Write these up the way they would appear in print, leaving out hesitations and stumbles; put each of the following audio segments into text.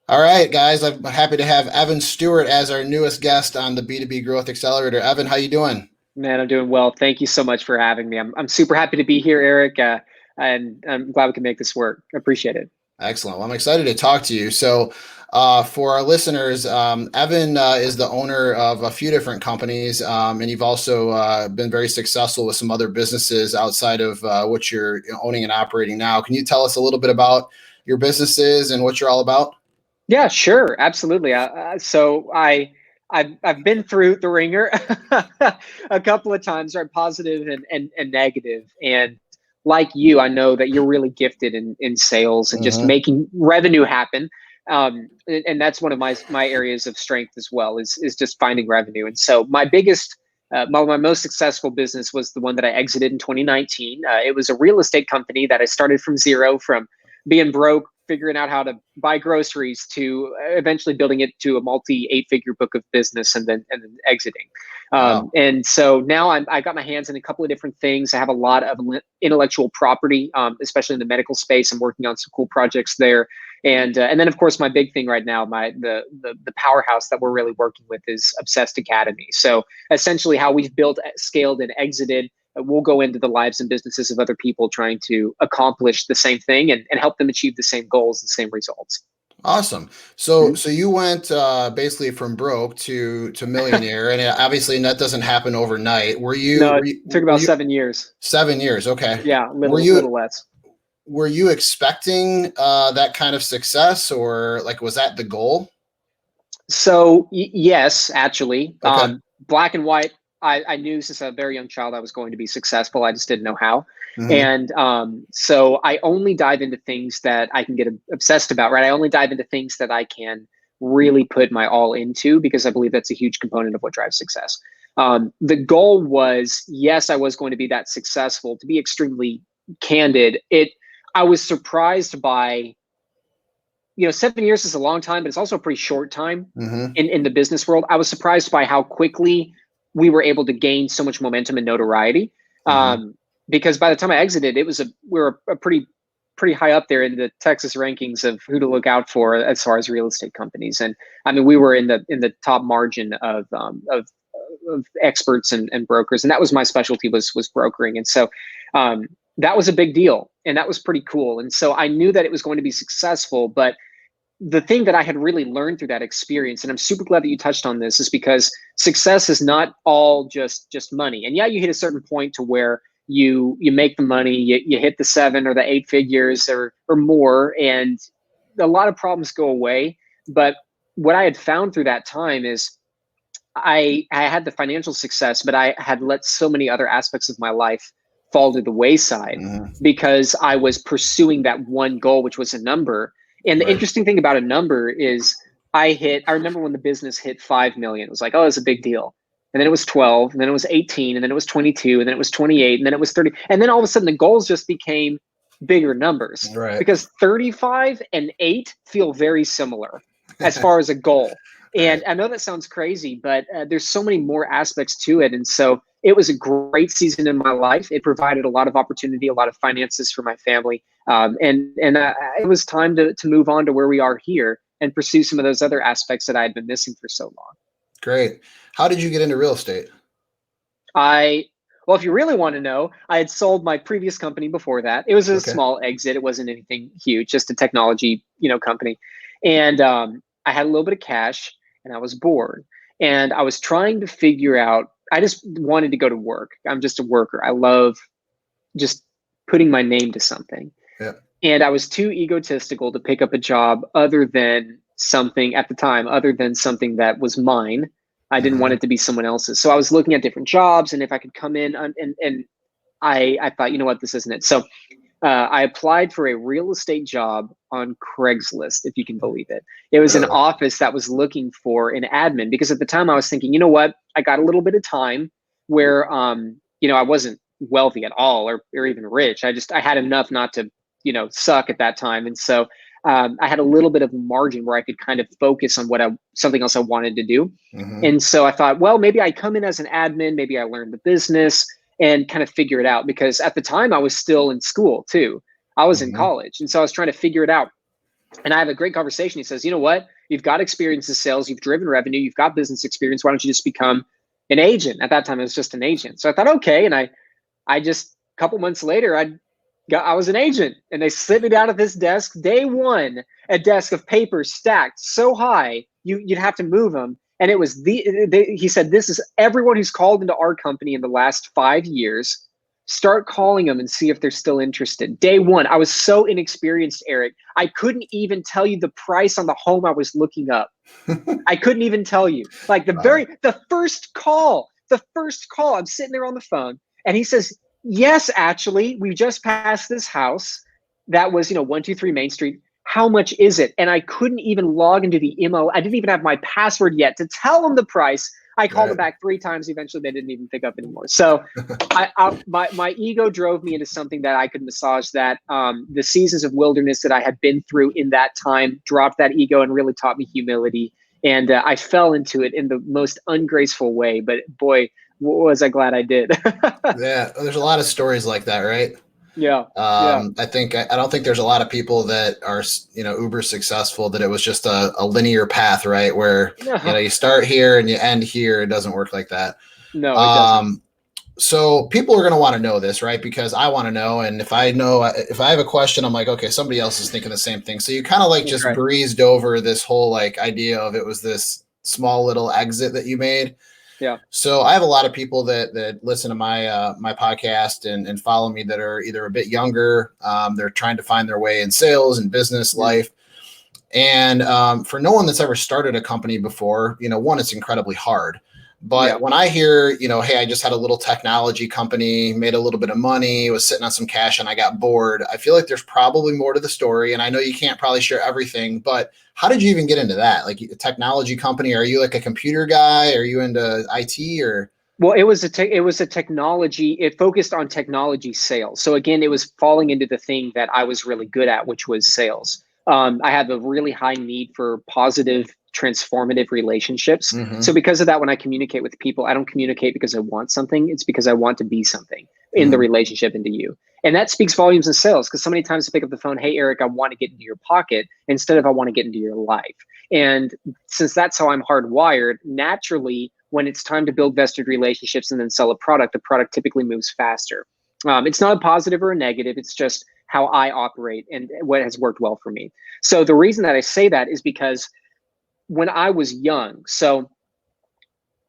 All right, guys, I'm happy to have Evan Stewart as our newest guest on the B2B Growth Accelerator. Evan, how you doing? Man, I'm doing well. Thank you so much for having me. I'm super happy to be here, Erik, and I'm glad we can make this work. I appreciate it. Excellent. Well, I'm excited to talk to you. For our listeners, Evan is the owner of a few different companies, and you've also been very successful with some other businesses outside of what you're owning and operating now. Can you tell us a little bit about your businesses and what you're all about? Yeah, sure, absolutely. I've been through the ringer a couple of times, right? Positive and negative. And like you, I know that you're really gifted in sales and just Hmm. making revenue happen. And that's one of my areas of strength as well is just finding revenue. And so my most successful business was the one that I exited in 2019. It was a real estate company that I started from zero, from being broke, figuring out how to buy groceries, to eventually building it to a multi 8-figure book of business, and then exiting. Wow. And so now I got my hands in a couple of different things. I have a lot of intellectual property, especially in the medical space. I'm working on some cool projects there. And then of course my big thing right now, the powerhouse that we're really working with is Obsessed Academy. So essentially how we've built, scaled, and exited. We'll go into the lives and businesses of other people trying to accomplish the same thing and help them achieve the same goals, the same results. Awesome. So, Mhm. so you went basically from broke to millionaire, and obviously that doesn't happen overnight. Were you No, were it you, took were about you 7 years. 7 years? Okay. Yeah, Were little less. you expecting that kind of success, or like was that the goal? So yes, actually, Okay. black and white. I knew since a very young child I was going to be successful. I just didn't know how. Hmm. And so I only dive into things that I can get obsessed about, right? I only dive into things that I can really put my all into, because I believe that's a huge component of what drives success. The goal was, yes, I was going to be that successful. To be extremely candid, I was surprised by, 7 years is a long time, but it's also a pretty short time Hmm. in the business world. I was surprised by how quickly we were able to gain so much momentum and notoriety. Hmm. Um, because by the time I exited, we were a pretty high up there in the Texas rankings of who to look out for as far as real estate companies. And I mean, we were in the top margin of experts and brokers, and that was my specialty, was brokering. And so that was a big deal, and that was pretty cool. And so I knew that it was going to be successful, but the thing that I had really learned through that experience, and I'm super glad that you touched on this, is because success is not all just money. And yeah, you hit a certain point to where you make the money, you hit the 7 or the 8 figures or more, and a lot of problems go away. But what I had found through that time is I had the financial success, but I had let so many other aspects of my life fall to the wayside Hmm. because I was pursuing that one goal, which was a number. And the Right. interesting thing about a number is I remember when the business hit 5 million, it was like, oh, it's a big deal. And then it was 12, and then it was 18, and then it was 22, and then it was 28, and then it was 30. And then all of a sudden the goals just became bigger numbers, Right. because 35 and 8 feel very similar as far as a goal. Right. And I know that sounds crazy, but there's so many more aspects to it. And so it was a great season in my life. It provided a lot of opportunity, a lot of finances for my family. And it was time to move on to where we are here and pursue some of those other aspects that I had been missing for so long. Great. How did you get into real estate? I, well, if you really want to know, I had sold my previous company before that. It was a Okay. small exit. It wasn't anything huge, just a technology, company. And I had a little bit of cash, and I was bored. And I was trying to figure out, I just wanted to go to work. I'm just a worker. I love just putting my name to something. Yeah. And I was too egotistical to pick up a job other than something at the time, other than something that was mine. I didn't want Hmm. it to be someone else's. So I was looking at different jobs, and if I could come in and I thought, you know what, this isn't it. So I applied for a real estate job on Craigslist, if you can believe it. It was an Really? office that was looking for an admin, because at the time I was thinking, you know what, I got a little bit of time where, I wasn't wealthy at all, or even rich. I had enough not to, suck at that time. And so I had a little bit of margin where I could kind of focus on something else I wanted to do. Hmm. And so I thought, well, maybe I come in as an admin, maybe I learn the business and kind of figure it out, because at the time I was still in school too. I was in Hmm. college. And so I was trying to figure it out. And I have a great conversation. He says, you know what? You've got experience in sales. You've driven revenue. You've got business experience. Why don't you just become an agent? At that time, it was just an agent. So I thought, okay. And I just, a couple months later, I was an agent, and they sit me down at this desk. Day one, a desk of papers stacked so high, you'd have to move them. And it was he said, this is everyone who's called into our company in the last 5 years. Start calling them and see if they're still interested. Day one, I was so inexperienced, Erik. I couldn't even tell you the price on the home I was looking up. I couldn't even tell you. Like the first call, I'm sitting there on the phone, and he says, yes, actually, we just passed this house that was, 123 Main Street. How much is it? And I couldn't even log into the email. I didn't even have my password yet to tell them the price. I called them back 3 times. Eventually, they didn't even pick up anymore. So my ego drove me into something that I could massage that. The seasons of wilderness that I had been through in that time dropped that ego and really taught me humility. And I fell into it in the most ungraceful way. But boy, was I glad I did. Yeah, there's a lot of stories like that, right? Yeah. I don't think there's a lot of people that are, uber successful that it was just a linear path, right? Where, you start here and you end here. It doesn't work like that. No, it doesn't. So people are going to want to know this, right? Because I want to know. And if I have a question, I'm like, okay, somebody else is thinking the same thing. So you kind of just breezed over this whole idea of it was this small little exit that you made. Yeah. So I have a lot of people that listen to my my podcast and follow me that are either a bit younger. They're trying to find their way in sales and business life. And for no one that's ever started a company before, one, it's incredibly hard. But when I hear, hey, I just had a little technology company, made a little bit of money, was sitting on some cash, and I got bored, I feel like there's probably more to the story. And I know you can't probably share everything, but how did you even get into that? Like a technology company? Are you like a computer guy? Are you into IT or? Well, it was a technology. It focused on technology sales. So again, it was falling into the thing that I was really good at, which was sales. I have a really high need for positive, transformative relationships. Mm-hmm. So because of that, when I communicate with people, I don't communicate because I want something. It's because I want to be something in the relationship into you. And that speaks volumes in sales, because so many times I pick up the phone, hey, Erik, I want to get into your pocket instead of I want to get into your life. And since that's how I'm hardwired, naturally, when it's time to build vested relationships and then sell a product, the product typically moves faster. It's not a positive or a negative. It's just how I operate and what has worked well for me. So the reason that I say that is because when I was young, so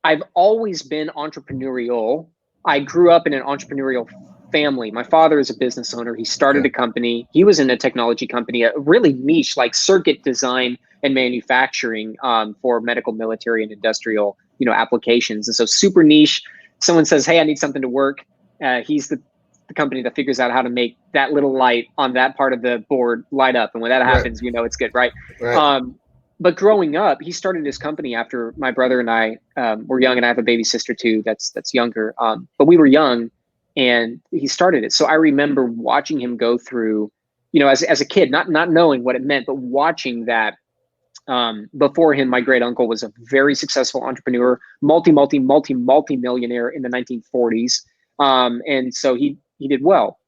I've always been entrepreneurial. I grew up in an entrepreneurial family. My father is a business owner. He started a company. He was in a technology company, a really niche, like circuit design and manufacturing for medical, military, and industrial, applications. And so super niche. Someone says, hey, I need something to work. He's the company that figures out how to make that little light on that part of the board light up. And when that happens, it's good, right? But growing up, he started his company after my brother and I were young, and I have a baby sister too that's younger. But we were young, and he started it. So I remember watching him go through, as a kid, not knowing what it meant, but watching that. Before him, my great uncle was a very successful entrepreneur, multi-millionaire in the 1940s. And so he did well.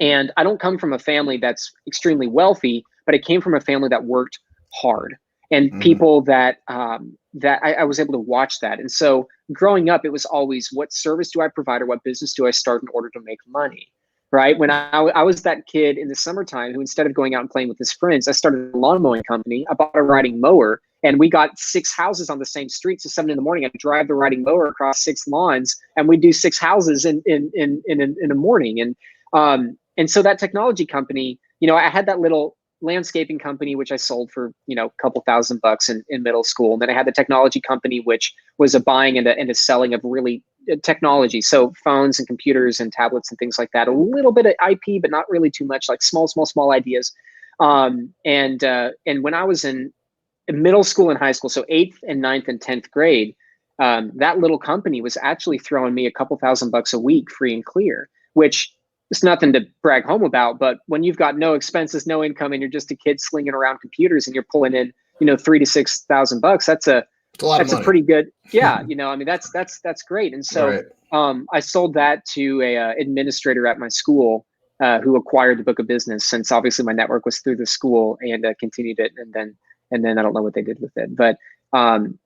And I don't come from a family that's extremely wealthy, but I came from a family that worked hard, and people that I was able to watch that. And so growing up, it was always, what service do I provide or what business do I start in order to make money? Right? When I was that kid in the summertime who, instead of going out and playing with his friends, I started a lawn mowing company. I bought a riding mower, and we got 6 houses on the same street. So 7 a.m, I'd drive the riding mower across 6 lawns, and we'd do 6 houses in a morning. And so that technology company, I had that little landscaping company, which I sold for, a couple $1,000 in middle school. And then I had the technology company, which was a buying and a selling of really technology. So phones and computers and tablets and things like that, a little bit of IP, but not really too much, like small ideas. And when I was in middle school and high school, so 8th and 9th and 10th grade, that little company was actually throwing me a couple $1,000 a week free and clear, which it's nothing to brag home about. But when you've got no expenses, no income, and you're just a kid slinging around computers and you're pulling in, $3,000 to $6,000, that's a pretty good, that's great. And so I sold that to a administrator at my school, who acquired the book of business, since obviously my network was through the school, and continued it. And then I don't know what they did with it. But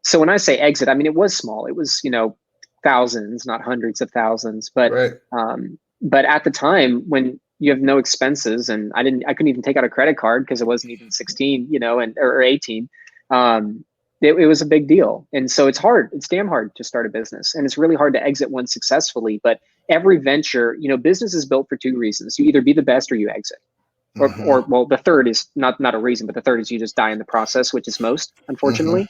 so when I say exit, I mean, it was small. It was, thousands, not hundreds of thousands. But Right. but at the time, when you have no expenses, and I couldn't even take out a credit card because it wasn't even 16, or 18. It was a big deal. And so it's hard. It's damn hard to start a business, and it's really hard to exit one successfully. But every venture, business is built for two reasons. You either be the best or you exit. Or well, the third is not a reason, but the third is you just die in the process, which is most, unfortunately.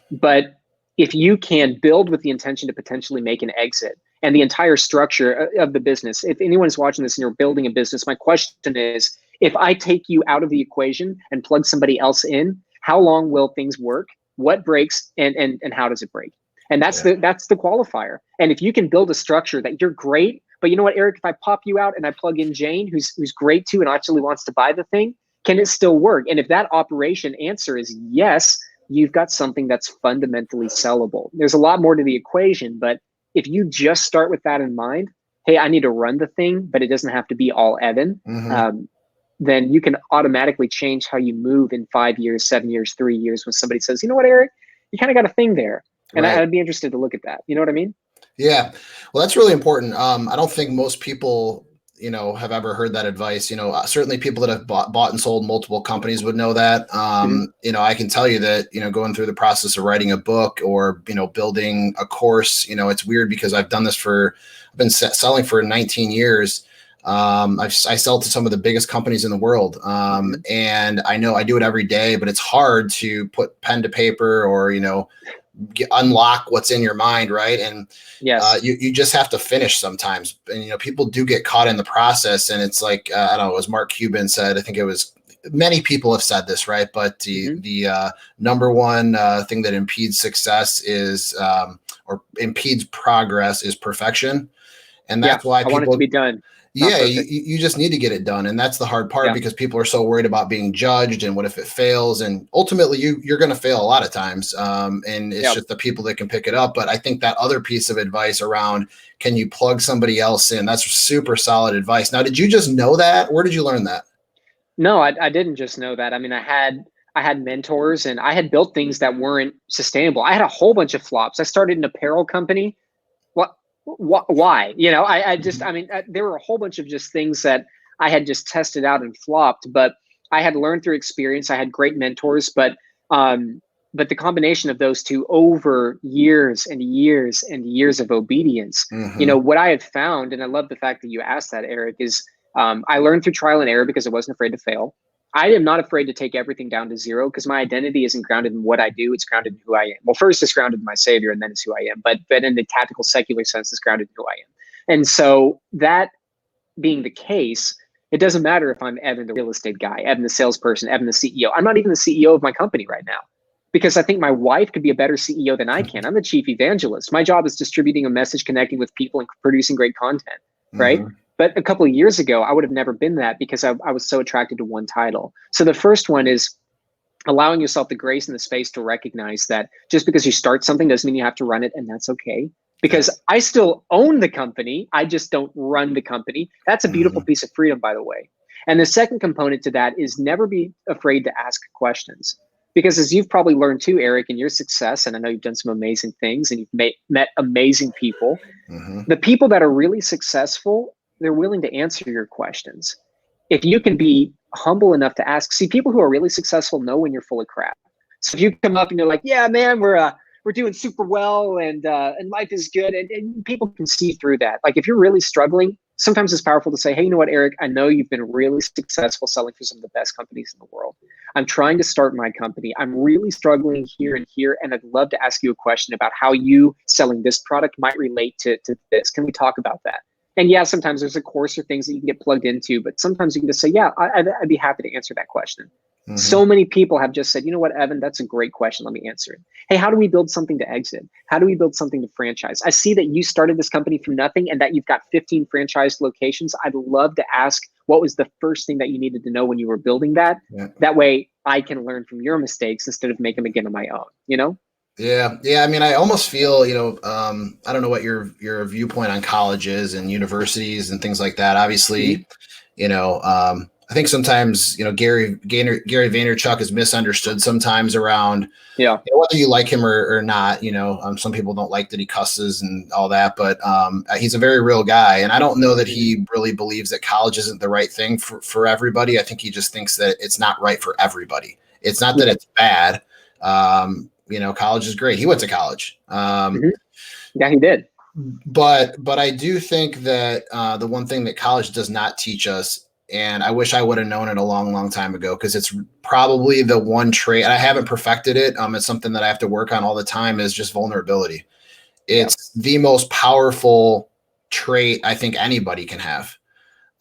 But if you can build with the intention to potentially make an exit, and the entire structure of the business, if anyone's watching this and you're building a business, my question is, if I take you out of the equation and plug somebody else in, how long will things work? What breaks, and how does it break? And that's the qualifier. And if you can build a structure that you're great, but you know what, Erik, if I pop you out and I plug in Jane, who's great too and actually wants to buy the thing, can it still work? And if that operation answer is yes, you've got something that's fundamentally sellable. There's a lot more to the equation, but if you just start with that in mind, hey, I need to run the thing, but it doesn't have to be all Evan, then you can automatically change how you move in 5 years, 7 years, 3 years when somebody says, you know what, Erik, you kind of got a thing there. And Right. I'd be interested to look at that. You know what I mean? Yeah. Well, that's really important. I don't think most people, have ever heard that advice. Certainly people that have bought and sold multiple companies would know that. I can tell you that, going through the process of writing a book or, building a course, it's weird because I've been selling for 19 years. I sell to some of the biggest companies in the world. And I know I do it every day, but it's hard to put pen to paper or, unlock what's in your mind. Right. And yes, you just have to finish sometimes. And, people do get caught in the process. And it's like, I don't know, as Mark Cuban said, I think it was, many people have said this, right? But the number one thing that impedes success is, or impedes progress is perfection. And that's why I want it to be done. Yeah, you just need to get it done. And that's the hard part because people are so worried about being judged and what if it fails? And ultimately you're going to fail a lot of times. And it's just the people that can pick it up. But I think that other piece of advice around, can you plug somebody else in? That's super solid advice. Now, did you just know that? Where did you learn that? No, I didn't just know that. I mean, I had mentors, and I had built things that weren't sustainable. I had a whole bunch of flops. I started an apparel company. Why? There were a whole bunch of just things that I had just tested out and flopped, but I had learned through experience. I had great mentors, but the combination of those two over years and years and years of obedience, what I had found, and I love the fact that you asked that, Erik, is I learned through trial and error because I wasn't afraid to fail. I am not afraid to take everything down to zero because my identity isn't grounded in what I do. It's grounded in who I am. Well, first it's grounded in my Savior, and then it's who I am. But in the tactical secular sense, it's grounded in who I am. And so that being the case, it doesn't matter if I'm Evan, the real estate guy, Evan, the salesperson, Evan, the CEO. I'm not even the CEO of my company right now because I think my wife could be a better CEO than I can. I'm the chief evangelist. My job is distributing a message, connecting with people, and producing great content, right? But a couple of years ago, I would have never been that because I was so attracted to one title. So the first one is allowing yourself the grace and the space to recognize that just because you start something doesn't mean you have to run it, and that's okay. Because I still own the company, I just don't run the company. That's a beautiful piece of freedom, by the way. And the second component to that is never be afraid to ask questions. Because as you've probably learned too, Erik, in your success, and I know you've done some amazing things and you've met amazing people, the people that are really successful, they're willing to answer your questions. If you can be humble enough to ask, see, people who are really successful know when you're full of crap. So if you come up and you're like, yeah, man, we're doing super well and life is good. And people can see through that. Like if you're really struggling, sometimes it's powerful to say, hey, you know what, Erik, I know you've been really successful selling for some of the best companies in the world. I'm trying to start my company. I'm really struggling here and here. And I'd love to ask you a question about how you selling this product might relate to this. Can we talk about that? And yeah, sometimes there's a course or things that you can get plugged into, but sometimes you can just say, yeah, I'd be happy to answer that question. So many people have just said, you know what, Evan, that's a great question. Let me answer it. Hey, how do we build something to exit? How do we build something to franchise? I see that you started this company from nothing and that you've got 15 franchised locations. I'd love to ask what was the first thing that you needed to know when you were building that? Yeah. That way I can learn from your mistakes instead of making them again on my own, you know? Yeah. I mean, I almost feel, I don't know what your viewpoint on colleges and universities and things like that. Obviously, I think sometimes, Gary Vaynerchuk is misunderstood sometimes around whether you like him or not. Some people don't like that he cusses and all that, but he's a very real guy. And I don't know that he really believes that college isn't the right thing for everybody. I think he just thinks that it's not right for everybody. It's not that it's bad. College is great. He went to college. Yeah, he did. But I do think that the one thing that college does not teach us, and I wish I would have known it a long, long time ago, because it's probably the one trait, and I haven't perfected it. It's something that I have to work on all the time, is just vulnerability. It's the most powerful trait I think anybody can have.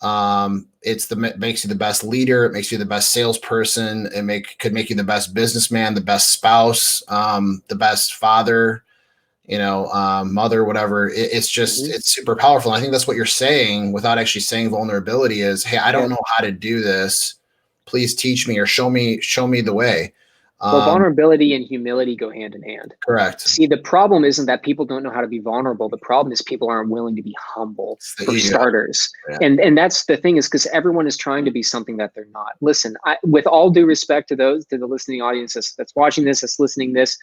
Makes you the best leader. It makes you the best salesperson. Could make you the best businessman, the best spouse, the best father, mother, whatever. It's just, it's super powerful. And I think that's what you're saying without actually saying vulnerability is, hey, I don't know how to do this. Please teach me or show me the way. Well, vulnerability and humility go hand in hand. Correct. See, the problem isn't that people don't know how to be vulnerable. The problem is people aren't willing to be humble, for starters. Yeah. And that's the thing, is because everyone is trying to be something that they're not. Listen, with all due respect to the listening audience that's watching this, that's listening this,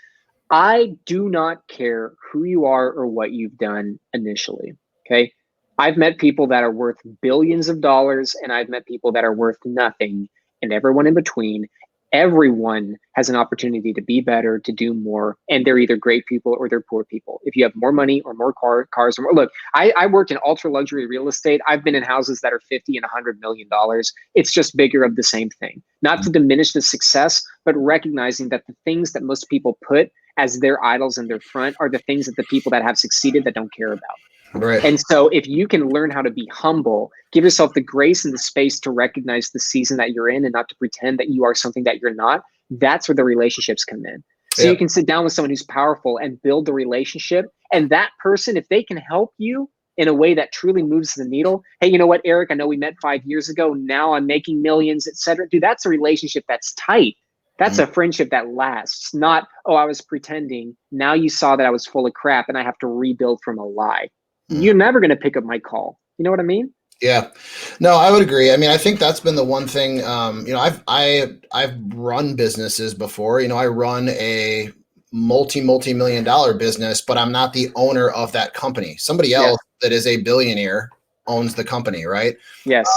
I do not care who you are or what you've done initially. Okay. I've met people that are worth billions of dollars, and I've met people that are worth nothing, and everyone in between. Everyone has an opportunity to be better, to do more, and they're either great people or they're poor people. If you have more money or more cars or more, look, I worked in ultra luxury real estate. I've been in houses that are $50 and $100 million. It's just bigger of the same thing. Not to diminish the success, but recognizing that the things that most people put as their idols in their front are the things that the people that have succeeded that don't care about. Right. And so if you can learn how to be humble, give yourself the grace and the space to recognize the season that you're in and not to pretend that you are something that you're not, that's where the relationships come in. So you can sit down with someone who's powerful and build the relationship. And that person, if they can help you in a way that truly moves the needle, hey, you know what, Erik, I know we met 5 years ago. Now I'm making millions, et cetera. Dude, that's a relationship that's tight. That's a friendship that lasts, not, oh, I was pretending. Now you saw that I was full of crap and I have to rebuild from a lie. You're never going to pick up my call. You know what I mean? Yeah, no, I would agree. I mean, I think that's been the one thing, I've run businesses before. I run a multi-million dollar business, but I'm not the owner of that company. Somebody else that is a billionaire owns the company, right? Yes.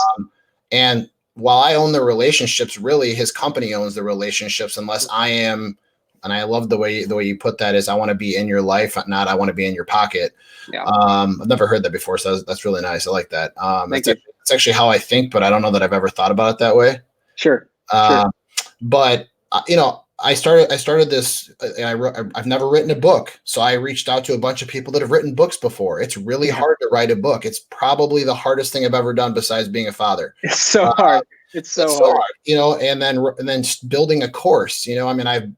And while I own the relationships, really his company owns the relationships, unless I am. And I love the way you put that, is I want to be in your life, not I want to be in your pocket. Yeah. I've never heard that before, so that's really nice. I like that. It's actually how I think, but I don't know that I've ever thought about it that way. Sure. But I started this. I've never written a book, so I reached out to a bunch of people that have written books before. It's really hard to write a book. It's probably the hardest thing I've ever done besides being a father. It's so hard. It's so hard. And then building a course. I've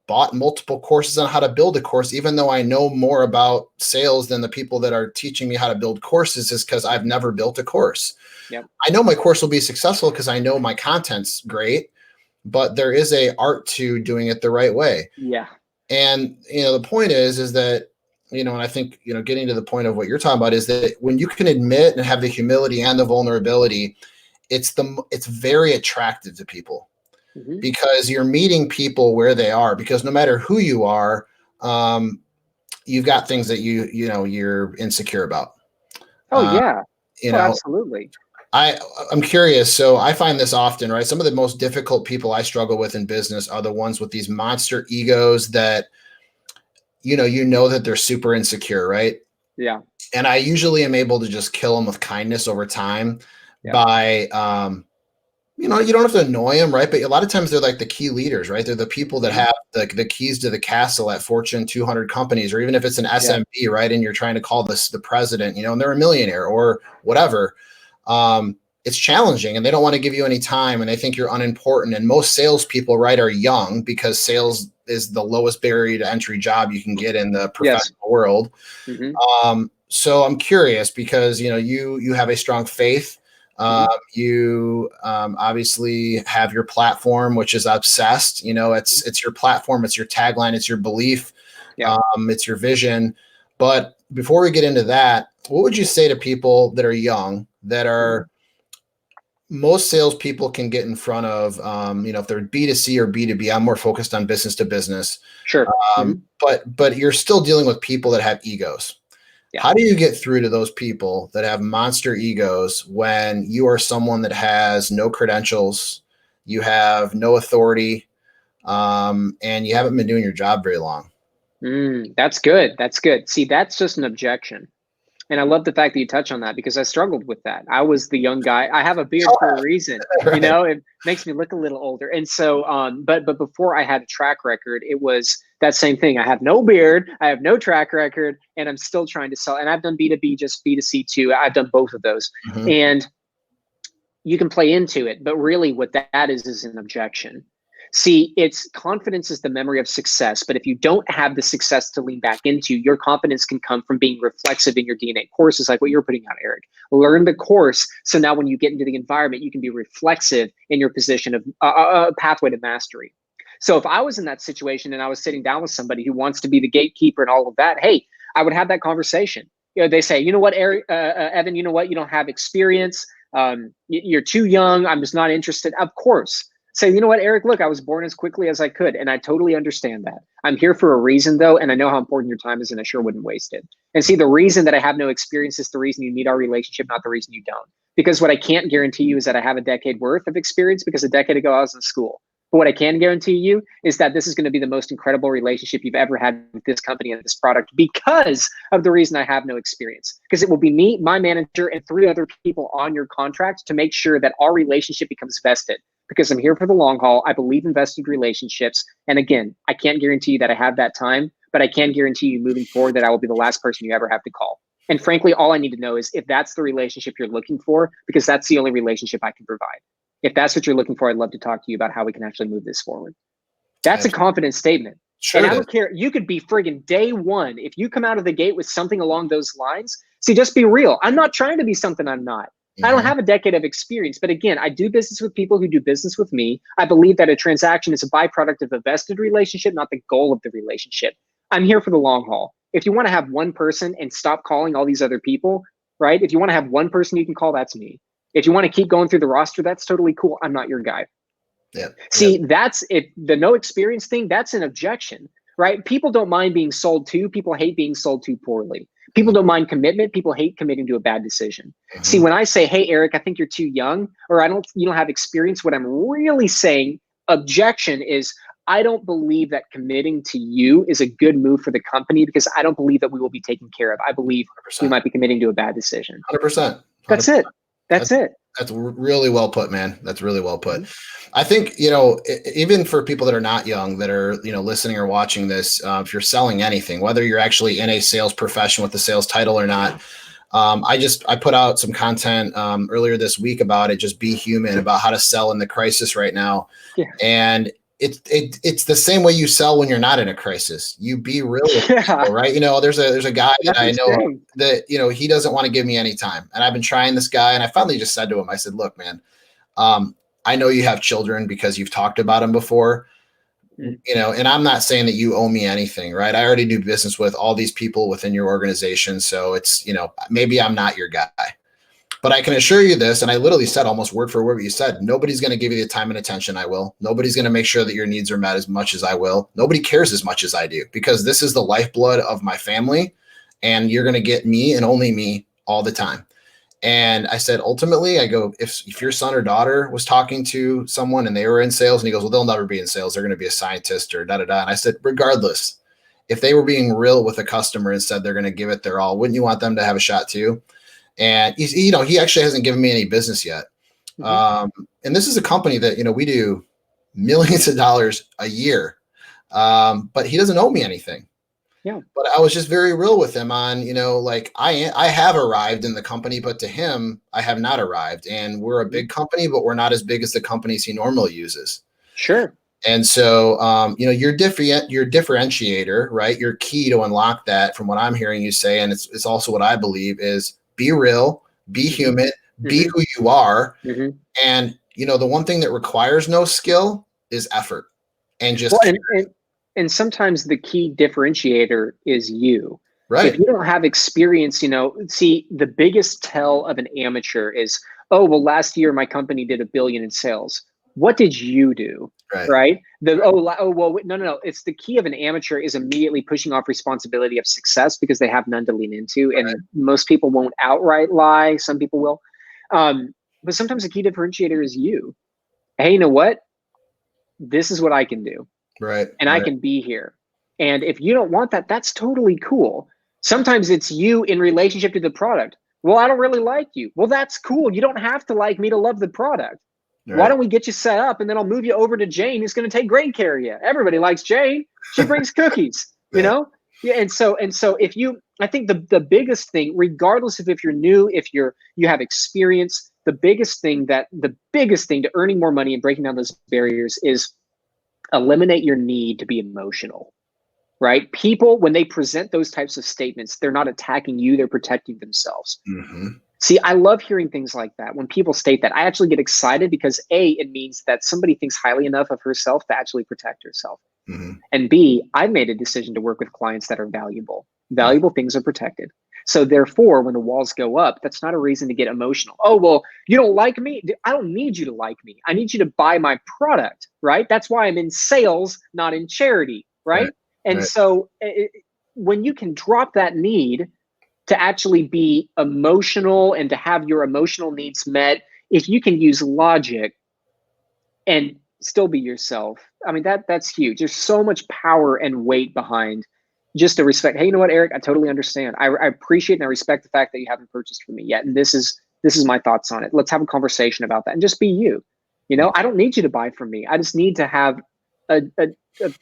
bought multiple courses on how to build a course, even though I know more about sales than the people that are teaching me how to build courses, is because I've never built a course. Yep. I know my course will be successful because I know my content's great, but there is a art to doing it the right way. Yeah. And, the point is that, and I think, getting to the point of what you're talking about is that when you can admit and have the humility and the vulnerability, it's very attractive to people. Because you're meeting people where they are, because no matter who you are, you've got things that you're insecure about. Absolutely. I'm curious. So I find this often, right? Some of the most difficult people I struggle with in business are the ones with these monster egos that, that they're super insecure, right? Yeah. And I usually am able to just kill them with kindness over time by, you don't have to annoy them, right? But a lot of times they're like the key leaders, right? They're the people that have the keys to the castle at Fortune 200 companies, or even if it's an SMB, right? And you're trying to call this the president, and they're a millionaire or whatever. It's challenging, and they don't want to give you any time, and they think you're unimportant. And most salespeople, right, are young, because sales is the lowest barrier to entry job you can get in the professional world. So I'm curious, because you have a strong faith. You obviously have your platform, which is obsessed. It's your platform, it's your tagline, it's your belief, it's your vision. But before we get into that, what would you say to people that are young, that are most salespeople can get in front of, if they're B2C or B2B, I'm more focused on business to business. Sure. But you're still dealing with people that have egos. Yeah. How do you get through to those people that have monster egos when you are someone that has no credentials, you have no authority, and you haven't been doing your job very long? That's good. That's good. See, that's just an objection. And I love the fact that you touch on that because I struggled with that. I was the young guy. I have a beard for a reason, Right. it makes me look a little older. And so, but before I had a track record, it was that same thing. I have no beard, I have no track record, and I'm still trying to sell. And I've done B2B, just B2C too. I've done both of those. Mm-hmm. And you can play into it, but really what that is an objection. See, it's confidence is the memory of success, but if you don't have the success to lean back into, your confidence can come from being reflexive in your DNA. Courses like what you're putting out, Erik. Learn the course, so now when you get into the environment, you can be reflexive in your position of a pathway to mastery. So if I was in that situation and I was sitting down with somebody who wants to be the gatekeeper and all of that, hey, I would have that conversation. They say, you know what, Erik, Evan, you know what, you don't have experience. You're too young. I'm just not interested. Of course. Say, you know what, Erik, look, I was born as quickly as I could. And I totally understand that. I'm here for a reason, though. And I know how important your time is, and I sure wouldn't waste it. And see, the reason that I have no experience is the reason you need our relationship, not the reason you don't. Because what I can't guarantee you is that I have a decade worth of experience, because a decade ago I was in school. But what I can guarantee you is that this is going to be the most incredible relationship you've ever had with this company and this product, because of the reason I have no experience. Because it will be me, my manager, and 3 other people on your contract to make sure that our relationship becomes vested. Because I'm here for the long haul. I believe in vested relationships. And again, I can't guarantee you that I have that time, but I can guarantee you moving forward that I will be the last person you ever have to call. And frankly, all I need to know is if that's the relationship you're looking for, because that's the only relationship I can provide. If that's what you're looking for, I'd love to talk to you about how we can actually move this forward. That's a confident statement. Sure. And I don't care. You could be friggin' day one. If you come out of the gate with something along those lines, see, just be real. I'm not trying to be something I'm not. I don't have a decade of experience, but again, I do business with people who do business with me. I believe that a transaction is a byproduct of a vested relationship, not the goal of the relationship. I'm here for the long haul. If you want to have one person and stop calling all these other people, right? If you want to have one person you can call, that's me. If you want to keep going through the roster, that's totally cool. I'm not your guy. Yeah. See, that's it. The no experience thing, that's an objection, right? People don't mind being sold to. People hate being sold to poorly. People don't mind commitment. People hate committing to a bad decision. See, when I say, hey, Erik, I think you're too young, or you don't have experience, what I'm really saying, objection, is I don't believe that committing to you is a good move for the company, because I don't believe that we will be taken care of. I believe 100%. We might be committing to a bad decision. 100%. That's it. That's it. That's really well put, man. That's really well put. I think, even for people that are not young, that are, listening or watching this, if you're selling anything, whether you're actually in a sales profession with the sales title or not, I put out some content earlier this week about it. Just be human, about how to sell in the crisis right now. Yeah. And it's the same way you sell when you're not in a crisis. You be real with people, right? There's a guy that I know that, he doesn't want to give me any time. And I've been trying this guy, and I finally just said to him, I said, look, man, I know you have children because you've talked about them before, and I'm not saying that you owe me anything, right? I already do business with all these people within your organization. So it's, maybe I'm not your guy. But I can assure you this, and I literally said almost word for word what you said. Nobody's going to give you the time and attention I will. Nobody's going to make sure that your needs are met as much as I will. Nobody cares as much as I do, because this is the lifeblood of my family, and you're going to get me and only me all the time. And I said, ultimately, I go, if your son or daughter was talking to someone and they were in sales, and he goes, well, they'll never be in sales. They're going to be a scientist or da-da-da. And I said, regardless, if they were being real with a customer and said they're going to give it their all, wouldn't you want them to have a shot too? And he actually hasn't given me any business yet. And this is a company that, we do millions of dollars a year, but he doesn't owe me anything. Yeah. But I was just very real with him on, I have arrived in the company, but to him, I have not arrived. And we're a big company, but we're not as big as the companies he normally uses. Sure. And so, your differentiator, right? Your key to unlock that, from what I'm hearing you say, and it's also what I believe, is be real, be human, be who you are. And, the one thing that requires no skill is effort. And just and sometimes the key differentiator is you. Right. If you don't have experience, see, the biggest tell of an amateur is, oh, well, last year my company did $1 billion in sales. What did you do? Right? Well, no. It's the key of an amateur is immediately pushing off responsibility of success because they have none to lean into. Right. And most people won't outright lie. Some people will. But sometimes the key differentiator is you. Hey, you know what? This is what I can do. Right. And I can be here. And if you don't want that, that's totally cool. Sometimes it's you in relationship to the product. Well, I don't really like you. Well, that's cool. You don't have to like me to love the product. Right. Why don't we get you set up and then I'll move you over to Jane, who's going to take great care of you. Everybody likes Jane. She brings cookies, you know? Yeah. And so if you, I think the biggest thing, regardless of if you're new, if you have experience, the biggest thing to earning more money and breaking down those barriers is eliminate your need to be emotional, right? People, when they present those types of statements, they're not attacking you, they're protecting themselves. Mm-hmm. See, I love hearing things like that. When people state that, I actually get excited because A, it means that somebody thinks highly enough of herself to actually protect herself. Mm-hmm. And B, I made a decision to work with clients that are valuable. Valuable things are protected. So therefore, when the walls go up, that's not a reason to get emotional. Oh, well, you don't like me? I don't need you to like me. I need you to buy my product, right? That's why I'm in sales, not in charity, right? And so when you can drop that need to actually be emotional and to have your emotional needs met, if you can use logic and still be yourself, I mean, that's huge. There's so much power and weight behind just the respect. Hey, you know what, Erik? I totally understand. I appreciate and I respect the fact that you haven't purchased from me yet. And this is my thoughts on it. Let's have a conversation about that and just be you. You know, I don't need you to buy from me. I just need to have a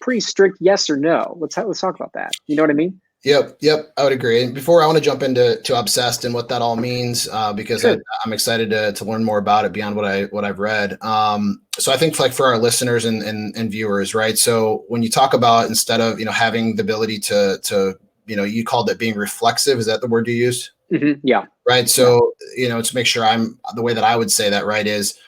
pretty strict yes or no. Let's talk about that. You know what I mean? Yep. I would agree. And before I want to jump into obsessed and what that all means, because sure. I'm excited to learn more about it beyond what I've read. So I think like for our listeners and viewers, right? So when you talk about instead of having the ability to you called it being reflexive, is that the word you used? Mm-hmm. Yeah. Right. So to make sure I'm the way that I would say that, right, is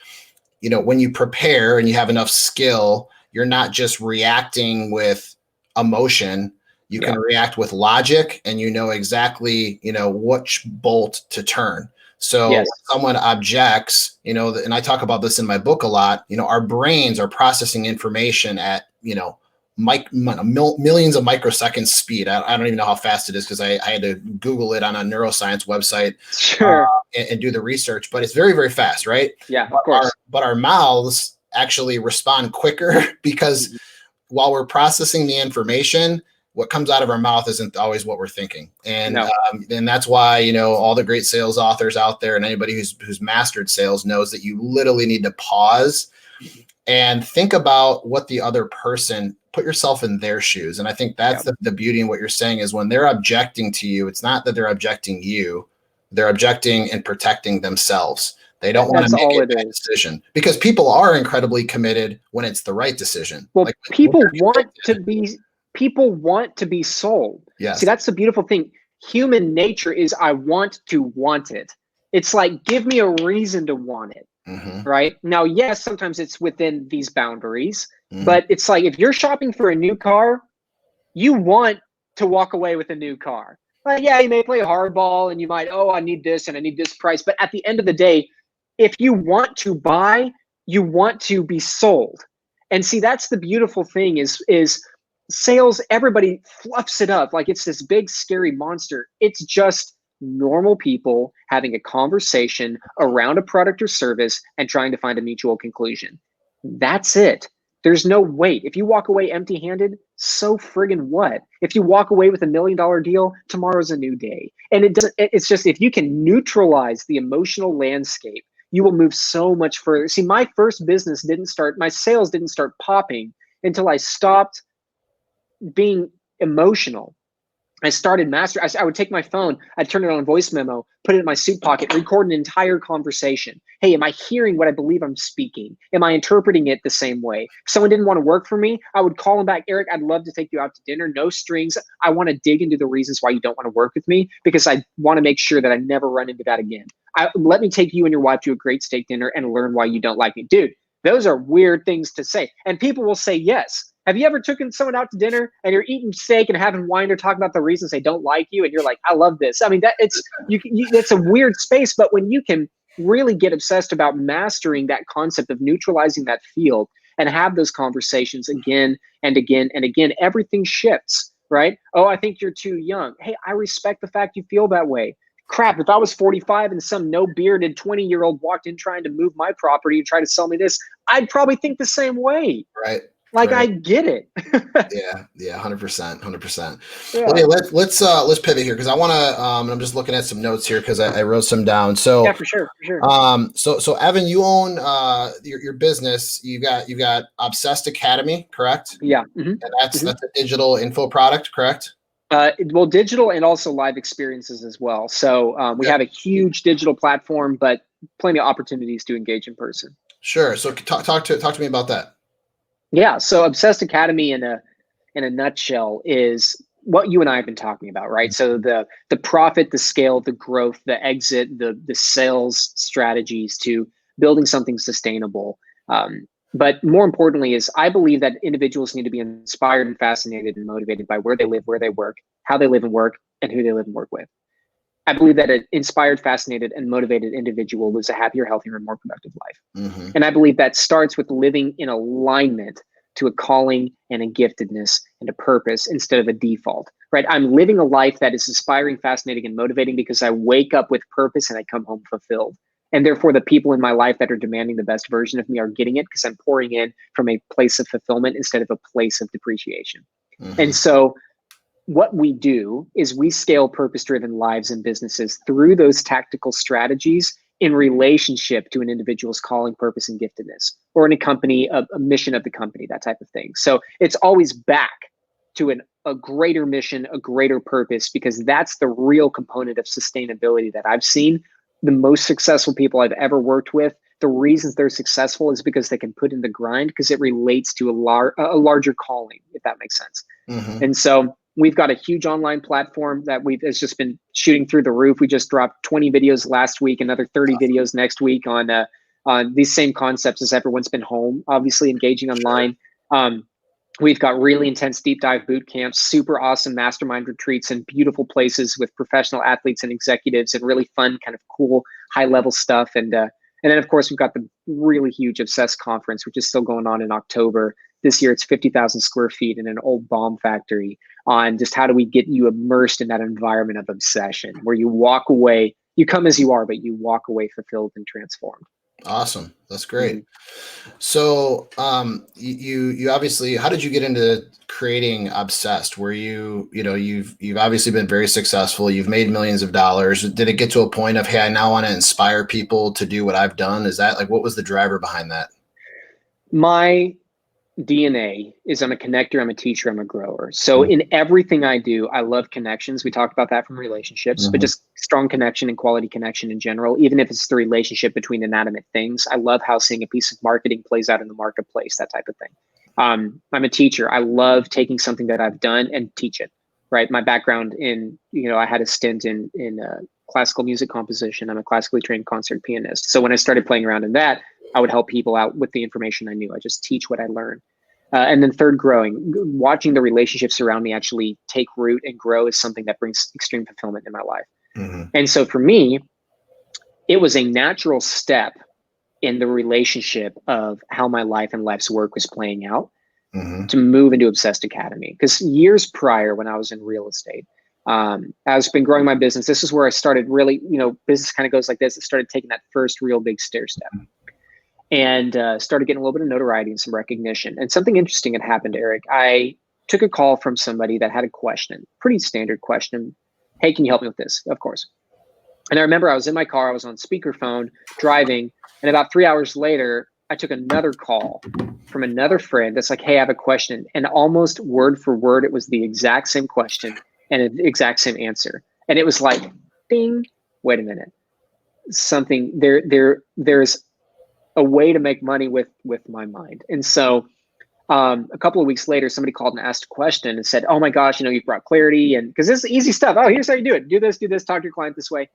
when you prepare and you have enough skill, you're not just reacting with emotion. You can react with logic and exactly, which bolt to turn. So yes. When someone objects, and I talk about this in my book a lot, our brains are processing information at, millions of microseconds speed. I don't even know how fast it is because I had to Google it on a neuroscience website sure. And do the research, but it's very, very fast, right? Yeah, of course. But our mouths actually respond quicker because while we're processing the information, what comes out of our mouth isn't always what we're thinking. And and that's why, all the great sales authors out there and anybody who's mastered sales knows that you literally need to pause and think about what the other person, put yourself in their shoes. And I think that's the beauty in what you're saying is when they're objecting to you, it's not that they're objecting you, they're objecting and protecting themselves. They don't want to make a bad decision because people are incredibly committed when it's the right decision. Well, people want to be sold. Yes. See, that's the beautiful thing. Human nature is I want to want it. It's like, give me a reason to want it. Mm-hmm. Right? Now, yes, sometimes it's within these boundaries, but it's like if you're shopping for a new car, you want to walk away with a new car. Like, yeah, you may play hardball and you might, I need this and I need this price. But at the end of the day, if you want to buy, you want to be sold. And see, that's the beautiful thing is sales, everybody fluffs it up like it's this big scary monster. It's just normal people having a conversation around a product or service and trying to find a mutual conclusion. That's it. There's no weight. If you walk away empty-handed, so friggin' what? If you walk away with $1 million deal, tomorrow's a new day. And it's just, if you can neutralize the emotional landscape, you will move so much further. See, my sales didn't start popping until I stopped being emotional. I started I would take my phone, I'd turn it on voice memo, put it in my suit pocket, record an entire conversation. Hey, am I hearing what I believe I'm speaking? Am I interpreting it the same way? If someone didn't want to work for me, I would call them back. Erik, I'd love to take you out to dinner. No strings. I want to dig into the reasons why you don't want to work with me because I want to make sure that I never run into that again. Let me take you and your wife to a great steak dinner and learn why you don't like me. Dude, those are weird things to say. And people will say yes. Have you ever taken someone out to dinner and you're eating steak and having wine or talking about the reasons they don't like you and you're like, I love this. I mean, it's a weird space, but when you can really get obsessed about mastering that concept of neutralizing that field and have those conversations again and again and again, everything shifts, right? Oh, I think you're too young. Hey, I respect the fact you feel that way. Crap, if I was 45 and some no bearded 20-year-old walked in trying to move my property and try to sell me this, I'd probably think the same way. Right. Like, Right. I get it. Yeah, 100%, 100%. Yeah. Well, yeah, let's pivot here because I want to. And I'm just looking at some notes here because I wrote some down. Yeah, So, for sure. so Evan, you own your business. You've got Obsessed Academy, correct? Yeah. And that's a digital info product, correct? Well, digital and also live experiences as well. So we have a huge digital platform, but plenty of opportunities to engage in person. Sure. So talk to me about that. Yeah. So Obsessed Academy in a nutshell is what you and I have been talking about, right? So the profit, the scale, the growth, the exit, the sales strategies to building something sustainable. But more importantly is I believe that individuals need to be inspired and fascinated and motivated by where they live, where they work, how they live and work, and who they live and work with. I believe that an inspired, fascinated, and motivated individual lives a happier, healthier, and more productive life. And I believe that starts with living in alignment to a calling and a giftedness and a purpose instead of a default, right? I'm living a life that is inspiring, fascinating, and motivating because I wake up with purpose and I come home fulfilled. And therefore, the people in my life that are demanding the best version of me are getting it because I'm pouring in from a place of fulfillment instead of a place of depreciation. And so what we do is we scale purpose-driven lives and businesses through those tactical strategies in relationship to an individual's calling, purpose, and giftedness, or in a company, a mission of the company, that type of thing. So it's always back to a greater mission, a greater purpose, because that's the real component of sustainability that I've seen. The most successful people I've ever worked with, the reasons they're successful is because they can put in the grind because it relates to a larger calling, if that makes sense. And so we've got a huge online platform that it's just been shooting through the roof. We just dropped 20 videos last week, another 30 videos next week on these same concepts as everyone's been home, obviously engaging online. We've got really intense deep dive boot camps, super awesome mastermind retreats in beautiful places with professional athletes and executives and really fun, kind of cool, high level stuff. And then, of course, we've got the really huge Obsessed conference, which is still going on in October. This year, it's 50,000 square feet in an old bomb factory on just how do we get you immersed in that environment of obsession where you walk away, you come as you are, but you walk away fulfilled and transformed. Awesome. That's great. So, you obviously, how did you get into creating Obsessed? Were you've obviously been very successful. You've made millions of dollars. Did it get to a point of, hey, I now want to inspire people to do what I've done? Is that what was the driver behind that? My DNA is I'm a connector, I'm a teacher, I'm a grower. So in everything I do, I love connections. We talked about that from relationships, but just strong connection and quality connection in general, even if it's the relationship between inanimate things. I love how seeing a piece of marketing plays out in the marketplace, that type of thing. I'm a teacher. I love taking something that I've done and teach it, right? My background in, I had a stint in classical music composition. I'm a classically trained concert pianist. So when I started playing around in that, I would help people out with the information I knew. I just teach what I learned. And then third, growing, watching the relationships around me actually take root and grow is something that brings extreme fulfillment in my life. And so for me, it was a natural step in the relationship of how my life and life's work was playing out to move into Obsessed Academy. Because years prior, when I was in real estate, I've been growing my business. This is where I started really, business kind of goes like this. It started taking that first real big stair step. And started getting a little bit of notoriety and some recognition. And something interesting had happened, Erik. I took a call from somebody that had a question, pretty standard question. Hey, can you help me with this? Of course. And I remember I was in my car, I was on speakerphone driving, and about 3 hours later, I took another call from another friend that's like, hey, I have a question. And almost word for word, it was the exact same question and the exact same answer. And it was like, ding, wait a minute. There's a way to make money with my mind. And so a couple of weeks later, somebody called and asked a question and said, oh my gosh, you've brought clarity. And because this is easy stuff. Oh, here's how you do it. Do this, talk to your client this way.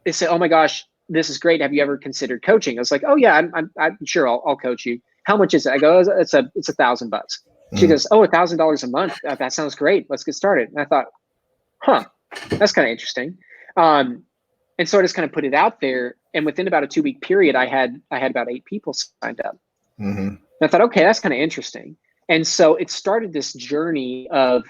They said, oh my gosh, this is great. Have you ever considered coaching? I was like, oh yeah, I'm sure I'll coach you. How much is it? I go, it's $1,000. She goes, oh, $1,000 a month. That sounds great. Let's get started. And I thought, that's kind of interesting. And so I just kind of put it out there. And within about a 2-week period, I had about 8 people signed up. Mm-hmm. And I thought, okay, that's kind of interesting. And so it started this journey of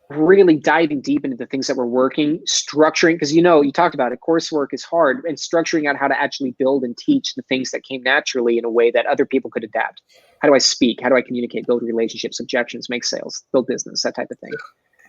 really diving deep into the things that were working, structuring, because you talked about it, coursework is hard, and structuring out how to actually build and teach the things that came naturally in a way that other people could adapt. How do I speak? How do I communicate, build relationships, objections, make sales, build business, that type of thing.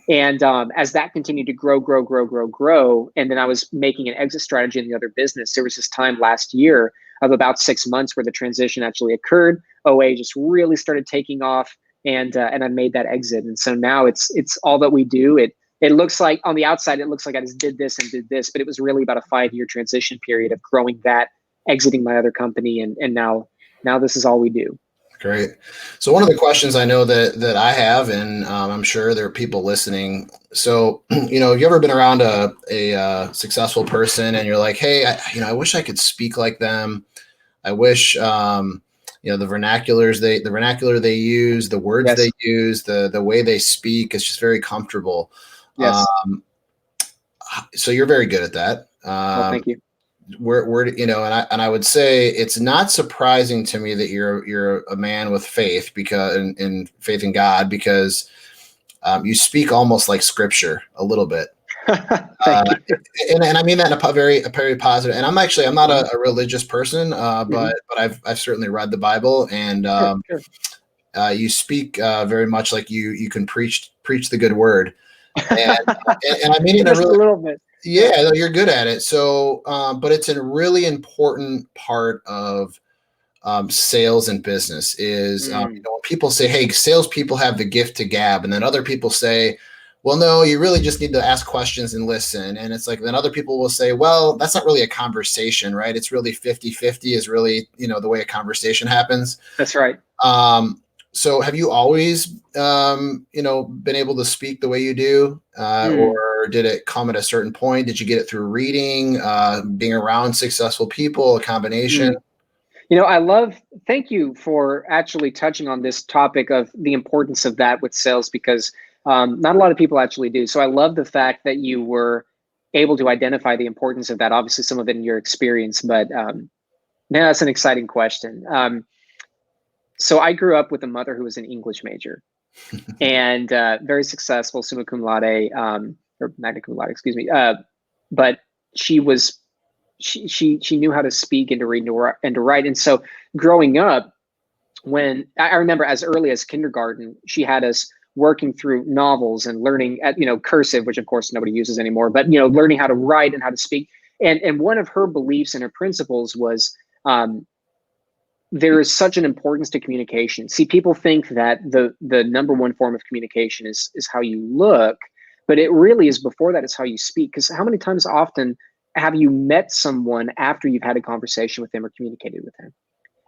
And as that continued to grow, and then I was making an exit strategy in the other business, there was this time last year of about 6 months where the transition actually occurred. OA just really started taking off, and I made that exit. And so now it's all that we do. It looks like on the outside, it looks like I just did this and did this, but it was really about a 5-year transition period of growing that, exiting my other company, and now this is all we do. Great. So one of the questions I know that I have, and I'm sure there are people listening. So, have you ever been around a successful person and you're like, hey, I wish I could speak like them. I wish, the vernacular they use, the words Yes. they use, the way they speak, it's just very comfortable. Yes. So you're very good at that. Well, thank you. And I would say it's not surprising to me that you're a man with faith, because in faith in God, because you speak almost like scripture a little bit. And I mean that in a very positive. And I'm not a religious person, but I've certainly read the Bible, and sure. You speak very much like you can preach the good word, and I mean it just a little bit. Yeah, you're good at it. So, but it's a really important part of sales and business is, when people say, hey, salespeople have the gift to gab. And then other people say, well, no, you really just need to ask questions and listen. And it's like, then other people will say, well, that's not really a conversation, right? It's really 50-50 is really, the way a conversation happens. That's right. So have you always, been able to speak the way you do, or did it come at a certain point? Did you get it through reading, being around successful people, a combination? Thank you for actually touching on this topic of the importance of that with sales, because not a lot of people actually do. So I love the fact that you were able to identify the importance of that. Obviously, some of it in your experience, but now that's an exciting question. So I grew up with a mother who was an English major and very successful, summa cum laude, or magna cum laude, excuse me. But she knew how to speak and to read and to write. And so growing up, when I remember as early as kindergarten, she had us working through novels and learning at, cursive, which of course nobody uses anymore, but, learning how to write and how to speak. And one of her beliefs and her principles was, there is such an importance to communication. See, people think that the number one form of communication is how you look, but it really is before that, it's how you speak. Because how many times often have you met someone after you've had a conversation with them or communicated with them?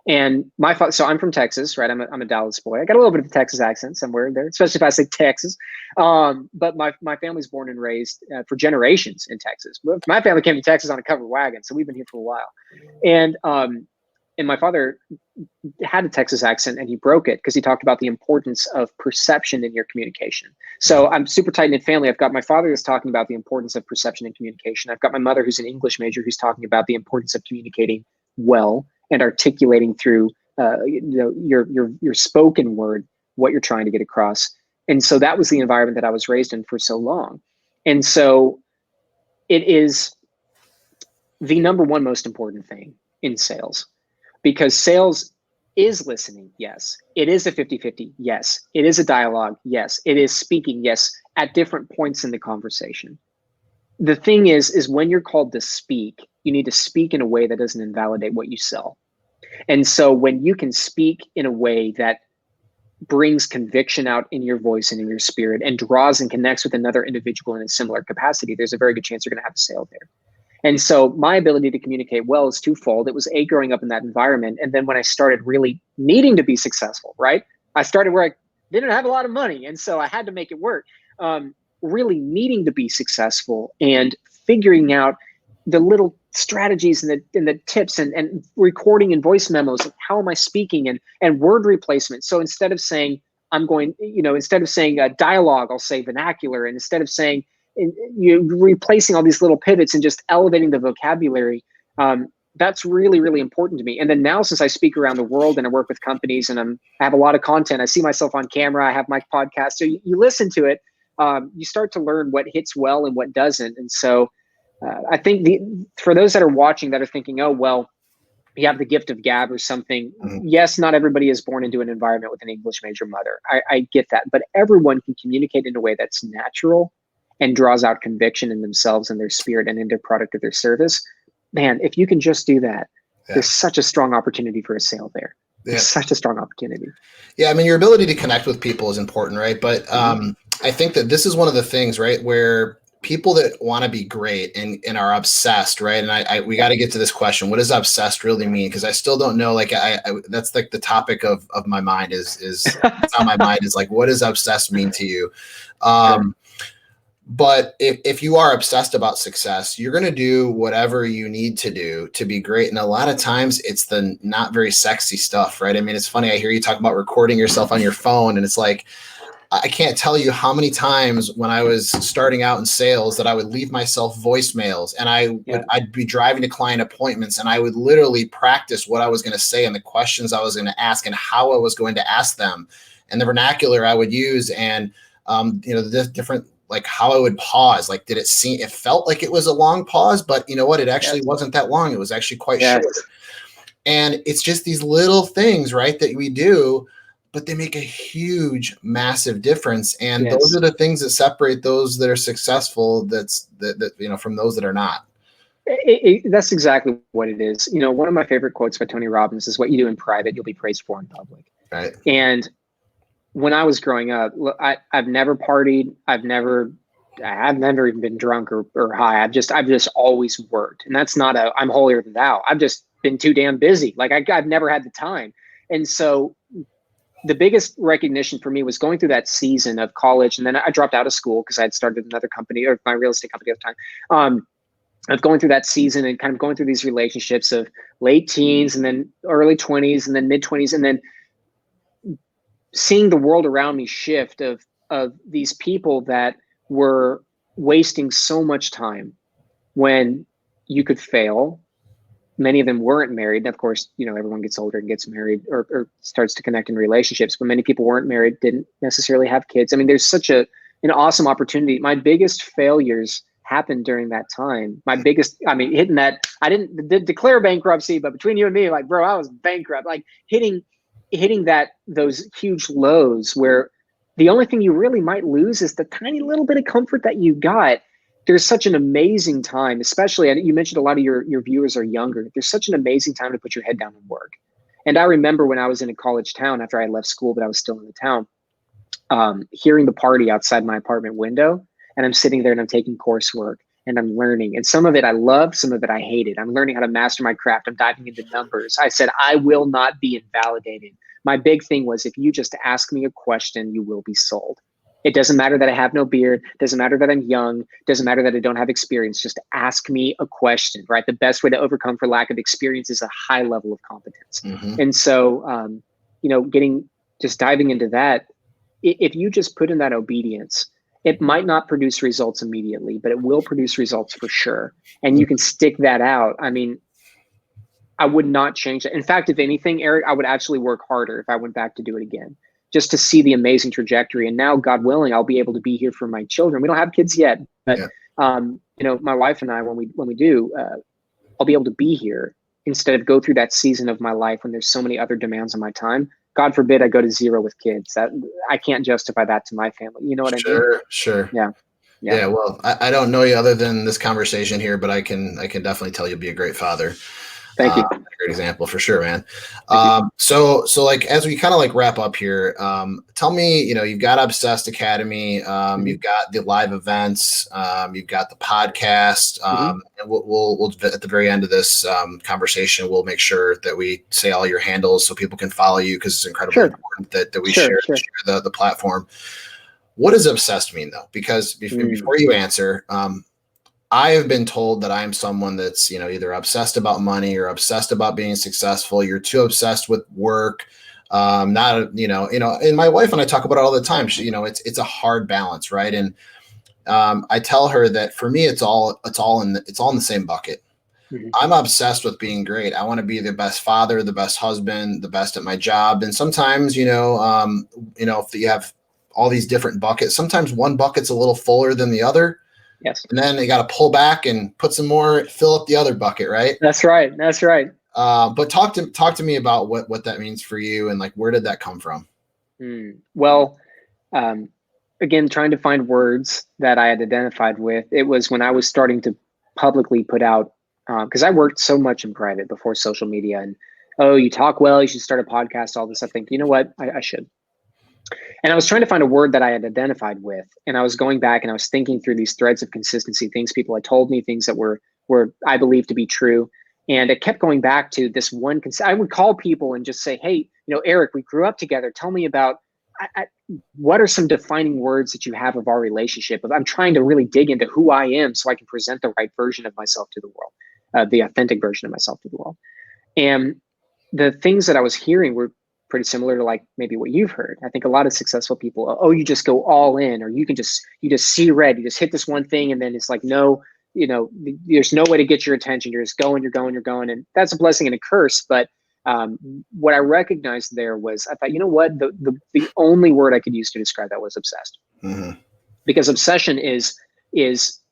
And my father, so I'm from Texas, right? I'm a Dallas boy. I got a little bit of a Texas accent somewhere there, especially if I say Texas. But my family's born and raised for generations in Texas. My family came to Texas on a covered wagon, so we've been here for a while. And my father had a Texas accent, and he broke it because he talked about the importance of perception in your communication. So I'm super tight-knit family. I've got my father who's talking about the importance of perception and communication. I've got my mother who's an English major who's talking about the importance of communicating well and articulating through your spoken word what you're trying to get across. And so that was the environment that I was raised in for so long. And so it is the number one most important thing in sales. Because sales is listening, yes. It is a 50-50, yes. It is a dialogue, yes. It is speaking, yes, at different points in the conversation. The thing is when you're called to speak, you need to speak in a way that doesn't invalidate what you sell. And so when you can speak in a way that brings conviction out in your voice and in your spirit and draws and connects with another individual in a similar capacity, there's a very good chance you're going to have a sale there. And so my ability to communicate well is twofold. It was growing up in that environment. And then when I started really needing to be successful, right? I started where I didn't have a lot of money. And so I had to make it work. Really needing to be successful and figuring out the little strategies and the tips and recording and voice memos. How am I speaking and word replacement? So instead of saying, instead of saying dialogue, I'll say vernacular. And instead of saying, you're replacing all these little pivots and just elevating the vocabulary. That's really, really important to me. And then now, since I speak around the world and I work with companies and I have a lot of content, I see myself on camera, I have my podcast. So you listen to it, you start to learn what hits well and what doesn't. And so I think for those that are watching that are thinking, oh, well, you have the gift of gab or something. Mm-hmm. Yes, not everybody is born into an environment with an English major mother. I get that. But everyone can communicate in a way that's natural and draws out conviction in themselves and their spirit and in their product or their service. Man, if you can just do that, there's such a strong opportunity for a sale there. There's such a strong opportunity. Yeah, I mean, your ability to connect with people is important, right? But I think that this is one of the things, right, where people that want to be great and are obsessed, right? And we got to get to this question. What does obsessed really mean? Because I still don't know. Like, that's like the topic of my mind is it's on my mind is like, what does obsessed mean to you? But if you are obsessed about success, you're going to do whatever you need to do to be great. And a lot of times it's the not very sexy stuff, right? I mean, it's funny. I hear you talk about recording yourself on your phone, and it's like, I can't tell you how many times when I was starting out in sales that I would leave myself voicemails, and I'd be driving to client appointments, and I would literally practice what I was going to say and the questions I was going to ask and how I was going to ask them and the vernacular I would use and, the different, like how I would pause. Like, it felt like it was a long pause, but you know what? It actually wasn't that long. It was actually quite short. And it's just these little things, right, that we do, but they make a huge, massive difference. And those are the things that separate those that are successful from those that are not. That's exactly what it is. One of my favorite quotes by Tony Robbins is, what you do in private, you'll be praised for in public. Right. And when I was growing up, I've never partied. I've never even been drunk or high. I've just always worked. And that's not I'm holier than thou. I've just been too damn busy. Like I've never had the time. And so the biggest recognition for me was going through that season of college. And then I dropped out of school because I had started another company, or my real estate company at the time. Of going through that season and kind of going through these relationships of late teens and then early 20s and then mid 20s, and then seeing the world around me shift of these people that were wasting so much time when you could fail. Many of them weren't married. And of course, everyone gets older and gets married or starts to connect in relationships, but many people weren't married, didn't necessarily have kids. I mean, there's such an awesome opportunity. My biggest failures happened during that time. Hitting that, I didn't declare bankruptcy, but between you and me, like, bro, I was bankrupt, like hitting those huge lows where the only thing you really might lose is the tiny little bit of comfort that you got. There's such an amazing time, especially, and you mentioned a lot of your viewers are younger. There's such an amazing time to put your head down and work. And I remember when I was in a college town after I left school, but I was still in the town, hearing the party outside my apartment window. And I'm sitting there and I'm taking coursework and I'm learning. And some of it I loved, some of it I hated. I'm learning how to master my craft. I'm diving into numbers. I said, I will not be invalidated. My big thing was, if you just ask me a question, you will be sold. It doesn't matter that I have no beard. Doesn't matter that I'm young. Doesn't matter that I don't have experience. Just ask me a question, right? The best way to overcome for lack of experience is a high level of competence. Mm-hmm. And so, diving into that, if you just put in that obedience, it might not produce results immediately, but it will produce results for sure. And you can stick that out. I mean, I would not change that. In fact, if anything, Erik, I would actually work harder if I went back to do it again, just to see the amazing trajectory. And now, God willing, I'll be able to be here for my children. We don't have kids yet, but my wife and I, when we do, I'll be able to be here instead of go through that season of my life when there's so many other demands on my time. God forbid I go to zero with kids. That I can't justify that to my family. You know what I mean? Sure. Yeah. Well, I don't know you other than this conversation here, but I can definitely tell you'll be a great father. Thank you. A great example for sure, man. So like, as we kind of like wrap up here, tell me, you've got Obsessed Academy, you've got the live events, you've got the podcast, and we'll at the very end of this conversation, we'll make sure that we say all your handles so people can follow you, because it's incredibly important that we share the platform. What does obsessed mean, though? Because before you answer, I have been told that I'm someone that's, either obsessed about money or obsessed about being successful. You're too obsessed with work. And my wife and I talk about it all the time. It's a hard balance, right? And I tell her that for me, it's all in the same bucket. Mhm. I'm obsessed with being great. I want to be the best father, the best husband, the best at my job. And sometimes, if you have all these different buckets, sometimes one bucket's a little fuller than the other. Yes. And then you got to pull back and put some more, fill up the other bucket, right? That's right. That's right. But talk to me about what that means for you, and like, where did that come from? Well, again, trying to find words that I had identified with. It was when I was starting to publicly put out, because I worked so much in private before social media, and oh, you talk well, you should start a podcast, all this. I think, you know what, I should. And I was trying to find a word that I had identified with, and I was going back and I was thinking through these threads of consistency, things people had told me, things that were I believed to be true. And it kept going back to this one. I would call people and just say, hey, Erik, we grew up together. Tell me about what are some defining words that you have of our relationship? I'm trying to really dig into who I am so I can present the right version of myself to the world, the authentic version of myself to the world. And the things that I was hearing were pretty similar to like maybe what you've heard. I think a lot of successful people, oh, you just go all in, or you just see red, you just hit this one thing, and then it's like, no, there's no way to get your attention. You're just going, you're going, you're going. And that's a blessing and a curse. But what I recognized there was, I thought, you know what, the only word I could use to describe that was obsessed. Mm-hmm. Because obsession is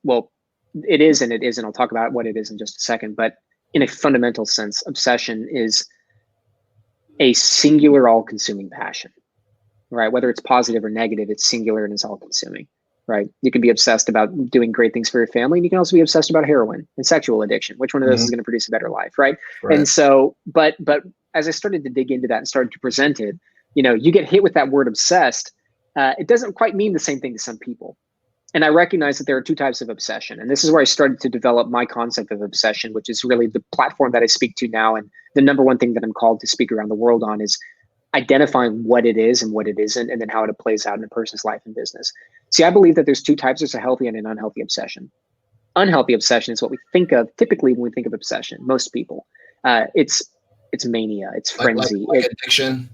well, it is and it isn't. I'll talk about what it is in just a second. But in a fundamental sense, obsession is a singular, all-consuming passion, right? Whether it's positive or negative, it's singular and it's all-consuming, right? You can be obsessed about doing great things for your family, and you can also be obsessed about heroin and sexual addiction. Which one of those is going to produce a better life, right? And so, but as I started to dig into that and started to present it, you get hit with that word obsessed. It doesn't quite mean the same thing to some people. And I recognize that there are two types of obsession. And this is where I started to develop my concept of obsession, which is really the platform that I speak to now. And the number one thing that I'm called to speak around the world on is identifying what it is and what it isn't, and then how it plays out in a person's life and business. See, I believe that there's two types. There's a healthy and an unhealthy obsession. Unhealthy obsession is what we think of typically when we think of obsession. Most people, it's mania, it's frenzy, like addiction.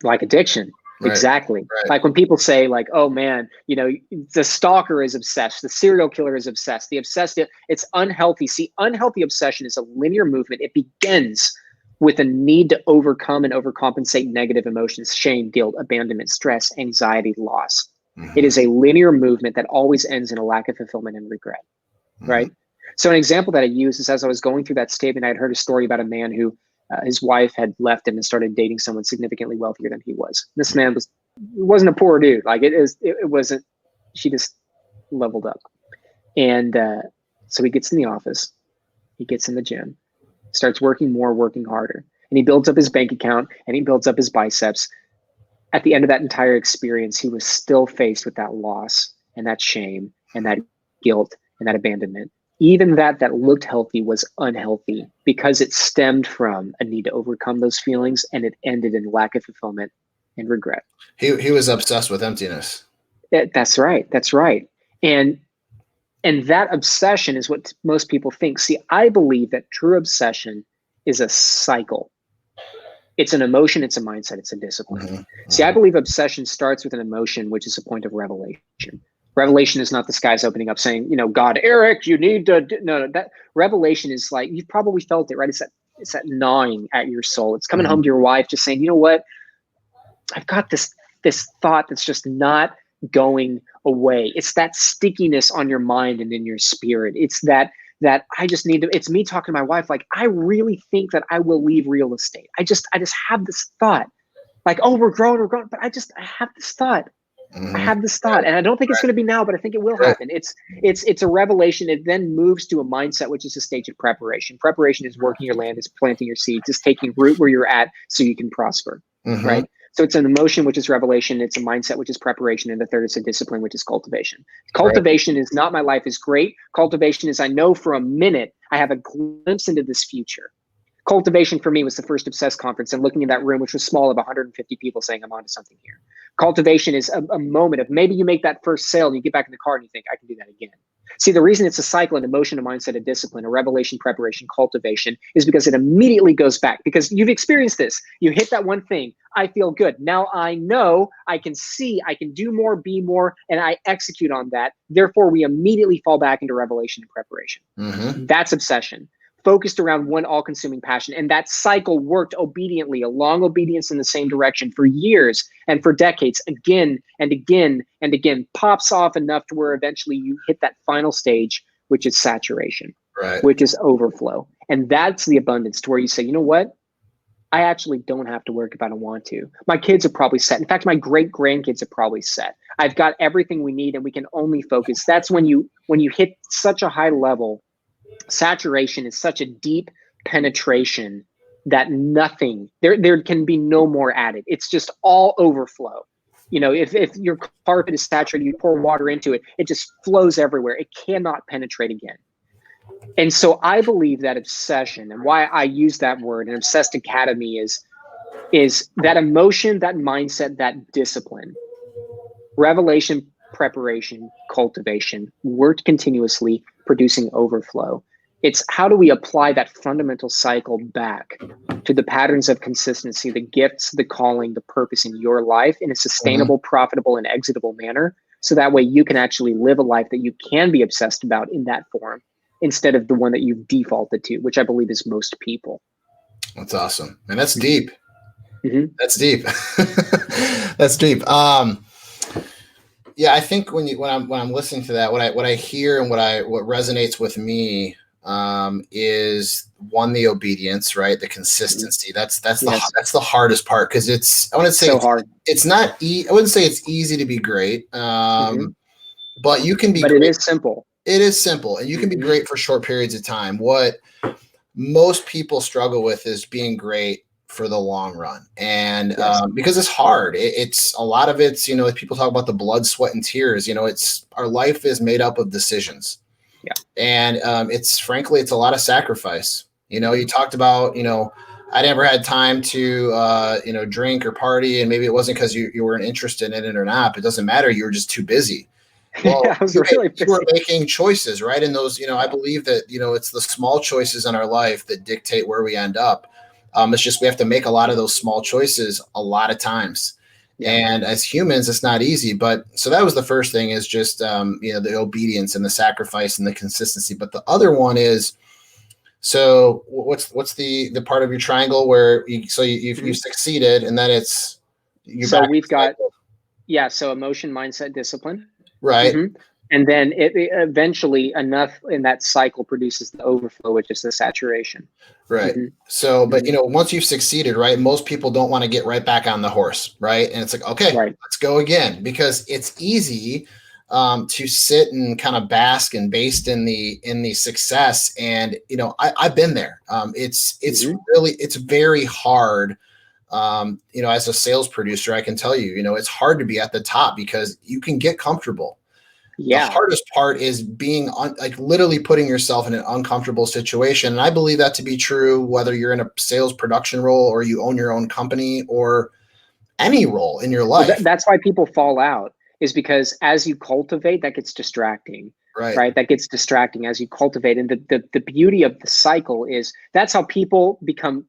Like addiction. Right. Exactly. Right. Like when people say like, oh man, the stalker is obsessed, the serial killer is obsessed, the obsessive, it's unhealthy. See, unhealthy obsession is a linear movement. It begins with a need to overcome and overcompensate negative emotions, shame, guilt, abandonment, stress, anxiety, loss. Mm-hmm. It is a linear movement that always ends in a lack of fulfillment and regret. Mm-hmm. Right. So an example that I use is, as I was going through that statement, I had heard a story about a man who his wife had left him and started dating someone significantly wealthier than he was. This man wasn't a poor dude. Like it wasn't, she just leveled up. And so he gets in the office, he gets in the gym, starts working more, working harder, and he builds up his bank account and he builds up his biceps. At the end of that entire experience, he was still faced with that loss and that shame and that guilt and that abandonment. Even that looked healthy was unhealthy because it stemmed from a need to overcome those feelings, and it ended in lack of fulfillment and regret. He was obsessed with emptiness. That's right. That's right. And that obsession is what most people think. See, I believe that true obsession is a cycle. It's an emotion, it's a mindset, it's a discipline. Mm-hmm. See, I believe obsession starts with an emotion, which is a point of revelation. Revelation is not the skies opening up saying, God, Erik, you need to no, that revelation is like, you've probably felt it, right? It's that gnawing at your soul. It's coming home to your wife just saying, you know what? I've got this thought that's just not going away. It's that stickiness on your mind and in your spirit. It's that I just need to, it's me talking to my wife. Like, I really think that I will leave real estate. I just have this thought like, oh, we're growing, but I have this thought. I have this thought, and I don't think it's going to be now, but I think it will happen. It's a revelation. It then moves to a mindset, which is a stage of preparation. Preparation is working your land, is planting your seeds, is taking root where you're at so you can prosper, right? So it's an emotion, which is revelation. It's a mindset, which is preparation. And the third is a discipline, which is cultivation. Cultivation is not my life is great. Cultivation is I know for a minute I have a glimpse into this future. Cultivation for me was the first Obsessed conference and looking in that room, which was small, of 150 people saying, I'm onto something here. Cultivation is a moment of maybe you make that first sale and you get back in the car and you think, I can do that again. See, the reason it's a cycle in emotion, a mindset, a discipline, a revelation, preparation, cultivation is because it immediately goes back, because you've experienced this. You hit that one thing. I feel good. Now I know, I can see, I can do more, be more, and I execute on that. Therefore, we immediately fall back into revelation and preparation. Mm-hmm. That's obsession, focused around one all-consuming passion. And that cycle worked obediently, a long obedience in the same direction for years and for decades, again and again and again, pops off enough to where eventually you hit that final stage, which is saturation, Right. which is overflow. And that's the abundance, to where you say, you know what? I actually don't have to work if I don't want to. My kids are probably set. In fact, my great grandkids are probably set. I've got everything we need and we can only focus. That's when you hit such a high level. Saturation is such a deep penetration that nothing, there can be no more added. It's just all overflow. You know, if your carpet is saturated, you pour water into it, it just flows everywhere. It cannot penetrate again. And so I believe that obsession, and why I use that word, an obsessed academy, is that emotion, that mindset, that discipline, revelation, preparation, cultivation, worked continuously, producing overflow. It's how do we apply that fundamental cycle back to the patterns of consistency, the gifts, the calling, the purpose in your life in a sustainable, profitable, and exitable manner. So that way you can actually live a life that you can be obsessed about in that form, instead of the one that you've defaulted to, which I believe is most people. That's awesome. And that's deep. Mm-hmm. That's deep. That's deep. Yeah, I think when I'm listening to that, what I hear and what resonates with me is one, the obedience, right? The consistency. That's the hardest part, because I wouldn't say it's hard. It's not. I wouldn't say it's easy to be great, but you can be. But great. It is simple. It is simple, and you can be great for short periods of time. What most people struggle with is being great for the long run, and because it's hard. It's a lot of it's, people talk about the blood, sweat, and tears. It's our life is made up of decisions. Yeah. And it's a lot of sacrifice. You talked about, I never had time to, drink or party. And maybe it wasn't because you weren't interested in it or not. But it doesn't matter. You were just too busy. Well, I was really busy. You were making choices, right? And those, I believe that, it's the small choices in our life that dictate where we end up. It's just we have to make a lot of those small choices a lot of times. Yeah. And as humans, it's not easy. But so that was the first thing, is just, the obedience and the sacrifice and the consistency. But the other one is, so what's the part of your triangle where you've succeeded, and then it's, so we've got, so emotion, mindset, discipline. Right. Mm-hmm. And then it eventually enough in that cycle produces the overflow, which is the saturation. Right. Mm-hmm. So, but once you've succeeded, right, most people don't want to get right back on the horse, right? And it's like, okay, let's go again, because it's easy to sit and kind of bask and baste in the success. And, I've been there. It's very hard. As a sales producer, I can tell you, it's hard to be at the top because you can get comfortable. Yeah. The hardest part is being literally putting yourself in an uncomfortable situation. And I believe that to be true, whether you're in a sales production role or you own your own company or any role in your life. Well, that's why people fall out, is because as you cultivate, that gets distracting. Right. That gets distracting as you cultivate. And the beauty of the cycle is that's how people become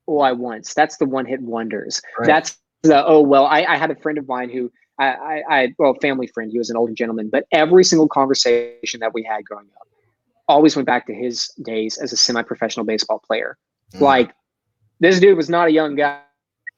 I once. That's the one-hit wonders. Right. That's I had a friend of mine who family friend. He was an older gentleman, but every single conversation that we had growing up always went back to his days as a semi-professional baseball player. Like, this dude was not a young guy,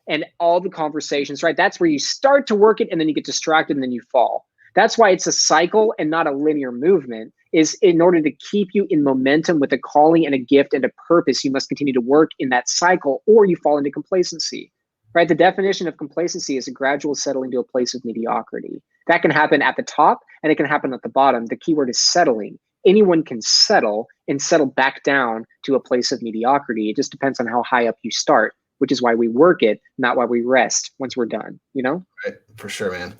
and all the conversations, right? That's where you start to work it, and then you get distracted, and then you fall. That's why it's a cycle and not a linear movement. Is in order to keep you in momentum with a calling and a gift and a purpose, you must continue to work in that cycle, or you fall into complacency. Right? The definition of complacency is a gradual settling to a place of mediocrity. That can happen at the top and it can happen at the bottom. The key word is settling. Anyone can settle and settle back down to a place of mediocrity. It just depends on how high up you start, which is why we work it, not why we rest once we're done, Right, for sure, man.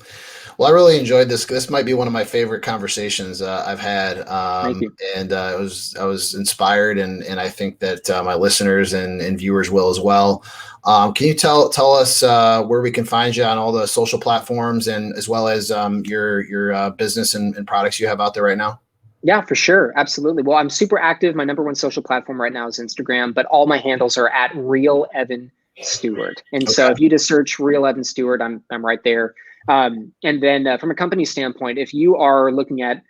Well, I really enjoyed this. This might be one of my favorite conversations I've had. Thank you. And I was inspired, and I think that my listeners and viewers will as well. Can you tell us where we can find you on all the social platforms, and as well as your business and products you have out there right now? Yeah, for sure. Absolutely. Well, I'm super active. My number one social platform right now is Instagram, but all my handles are at Real Evan Stewart. And so Okay. if you just search Real Evan Stewart, I'm right there. And then from a company standpoint, if you are looking at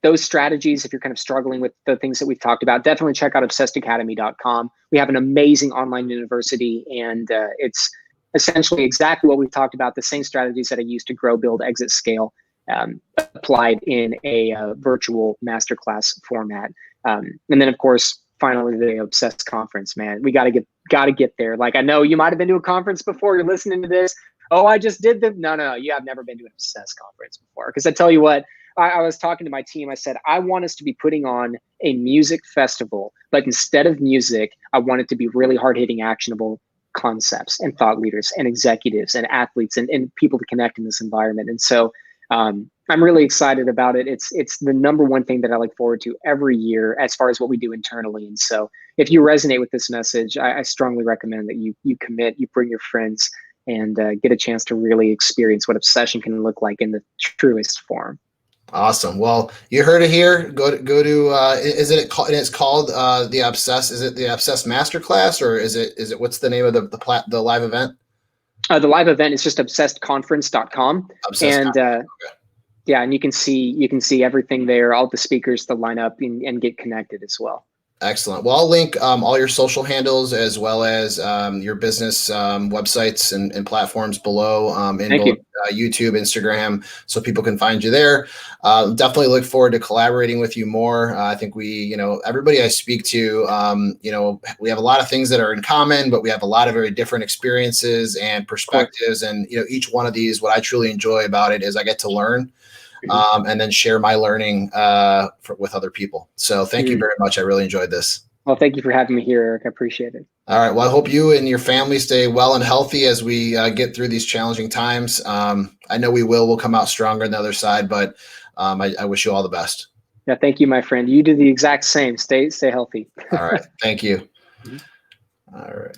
those strategies, if you're kind of struggling with the things that we've talked about, definitely check out obsessedacademy.com. We have an amazing online university, and it's essentially exactly what we've talked about, the same strategies that I use to grow, build, exit, scale, applied in a virtual masterclass format. And then, of course, finally, the Obsessed conference, man. We got to get there. Like, I know you might have been to a conference before. You're listening to this. Oh, I just did the. No, you have never been to an Obsessed conference before. Because I tell you what, I was talking to my team. I said, I want us to be putting on a music festival, but instead of music, I want it to be really hard-hitting, actionable concepts and thought leaders and executives and athletes and people to connect in this environment. And so I'm really excited about it. It's the number one thing that I look forward to every year as far as what we do internally. And so if you resonate with this message, I strongly recommend that you commit, you bring your friends, and get a chance to really experience what obsession can look like in the truest form. Awesome. Well, you heard it here. Go to it's called the Obsess. Is it the Obsess Masterclass, or is it what's the name of the live event? The live event is just obsessedconference.com. Obsessed And okay. yeah, and you can see everything there, all the speakers, the lineup, and get connected as well. Excellent. Well, I'll link all your social handles as well as your business websites and platforms below in Thank both you. YouTube, Instagram, so people can find you there. Definitely look forward to collaborating with you more. I think everybody I speak to, we have a lot of things that are in common, but we have a lot of very different experiences and perspectives. And, each one of these, what I truly enjoy about it is I get to learn. And then share my learning with other people. So thank you very much. I really enjoyed this. Well, thank you for having me here, Eric. I appreciate it. All right. Well, I hope you and your family stay well and healthy as we get through these challenging times. I know we will. We'll come out stronger on the other side, but I wish you all the best. Yeah, thank you, my friend. You do the exact same. Stay healthy. All right. Thank you. All right.